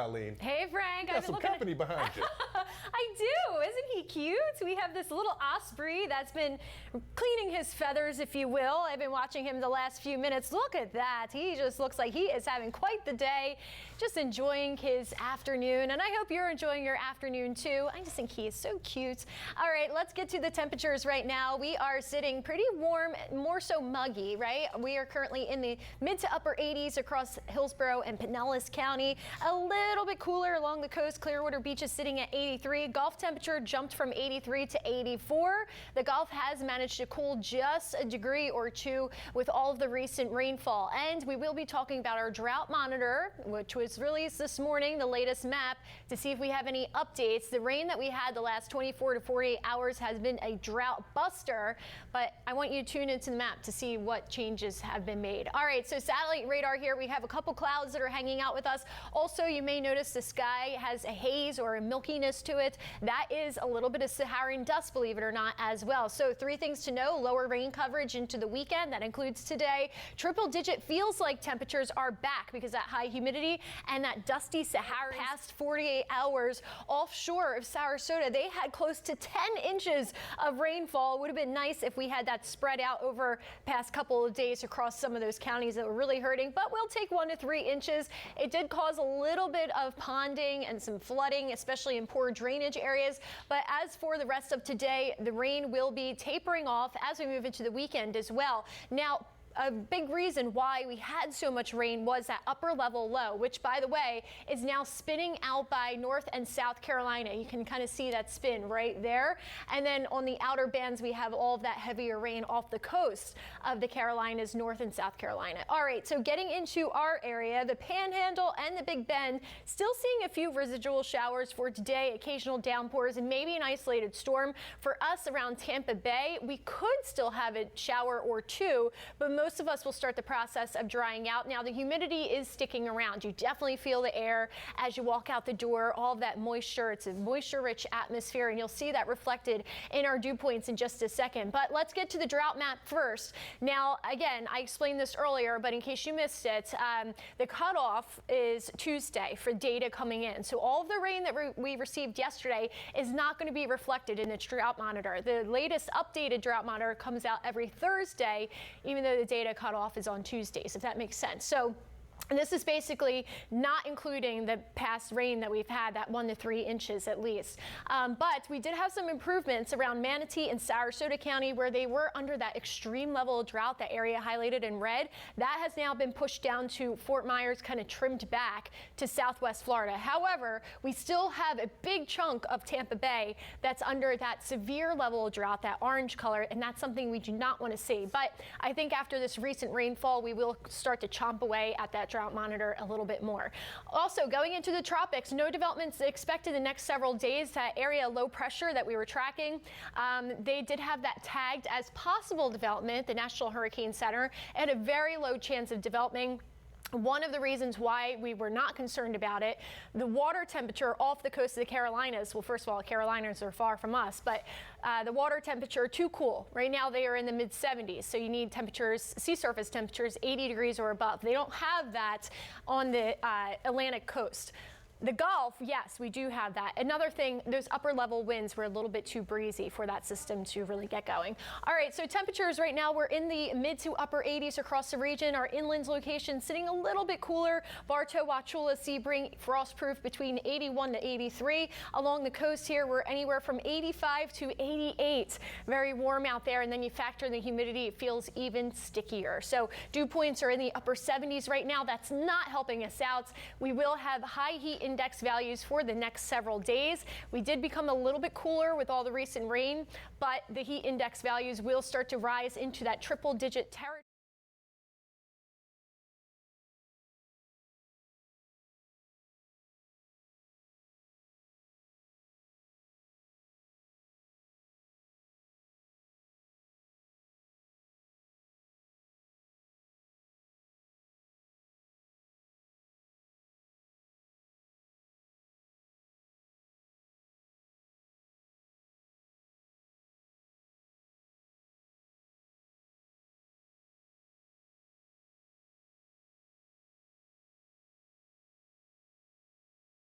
Eileen. Hey, Frank. Got some company behind you. I do. Isn't he cute? We have this little Osprey that's been cleaning his feathers, if you will. I've been watching him the last few minutes. Look at that. He just looks like he is having quite the day, just enjoying his afternoon. And I hope you're enjoying your afternoon, too. I just think he is so cute. All right, let's get to the temperatures right now. We are sitting pretty warm, more so muggy, right? We are currently in the mid to upper 80s across Hillsborough and Pinellas County. A little bit cooler along the coast. Clearwater Beach is sitting at 83. Gulf temperature jumped from 83 to 84. The Gulf has managed to cool just a degree or two with all of the recent rainfall. And we will be talking about our drought monitor, which was released this morning, the latest map, to see if we have any updates. The rain that we had the last 24 to 48 hours has been a drought buster, but I want you to tune into the map to see what changes have been made. All right, so satellite radar here. We have a couple clouds that are hanging out with us. Also, you may notice the sky has a haze or a milkiness to it. That is a little bit of Saharan dust, believe it or not, as well. So 3 things to know: lower rain coverage into the weekend. That includes today. Triple digit feels like temperatures are back because that high humidity and that dusty Sahara past 48 hours offshore of Sarasota. They had close to 10 inches of rainfall. It would have been nice if we had that spread out over past couple of days across some of those counties that were really hurting, but we'll take 1 to 3 inches. It did cause a little bit of ponding and some flooding, especially in poor drainage areas. But as for the rest of today, the rain will be tapering off as we move into the weekend as well. Now, a big reason why we had so much rain was that upper level low, which, by the way, is now spinning out by North and South Carolina. You can kind of see that spin right there. And then on the outer bands, we have all of that heavier rain off the coast of the Carolinas, North and South Carolina. All right, so getting into our area, the Panhandle and the Big Bend, still seeing a few residual showers for today, occasional downpours, and maybe an isolated storm. For us around Tampa Bay, we could still have a shower or two, but most of us will start the process of drying out. Now, the humidity is sticking around. You definitely feel the air as you walk out the door, all of that moisture. It's a moisture-rich atmosphere, and you'll see that reflected in our dew points in just a second. But let's get to the drought map first. Now, again, I explained this earlier, but in case you missed it, the cutoff is Tuesday for data coming in. So all of the rain that we received yesterday is not going to be reflected in the drought monitor. The latest updated drought monitor comes out every Thursday, even though the data cutoff is on Tuesdays, if that makes sense. So this is basically not including the past rain that we've had, that 1 to 3 inches at least. But we did have some improvements around Manatee and Sarasota County where they were under that extreme level of drought, that area highlighted in red. That has now been pushed down to Fort Myers, kind of trimmed back to Southwest Florida. However, we still have a big chunk of Tampa Bay that's under that severe level of drought, that orange color, and that's something we do not want to see. But I think after this recent rainfall, we will start to chomp away at that drought monitor a little bit more. Also, going into the tropics, no developments expected the next several days. That area low pressure that we were tracking, they did have that tagged as possible development. The National Hurricane Center had a very low chance of developing. One of the reasons why we were not concerned about it, the water temperature off the coast of the Carolinas, well, first of all, the Carolinas are far from us, but the water temperature too cool. Right now they are in the mid 70s, so you need temperatures, sea surface temperatures 80 degrees or above. They don't have that on the Atlantic coast. The Gulf, yes, we do have that. Another thing, those upper level winds were a little bit too breezy for that system to really get going. All right, so temperatures right now, we're in the mid to upper 80s across the region. Our inland location sitting a little bit cooler. Bartow, Wauchula, Sebring, frost-proof between 81 to 83. Along the coast here, we're anywhere from 85 to 88. Very warm out there, and then you factor in the humidity, it feels even stickier. So dew points are in the upper 70s right now. That's not helping us out. We will have high heat index values for the next several days. We did become a little bit cooler with all the recent rain, but the heat index values will start to rise into that triple-digit territory.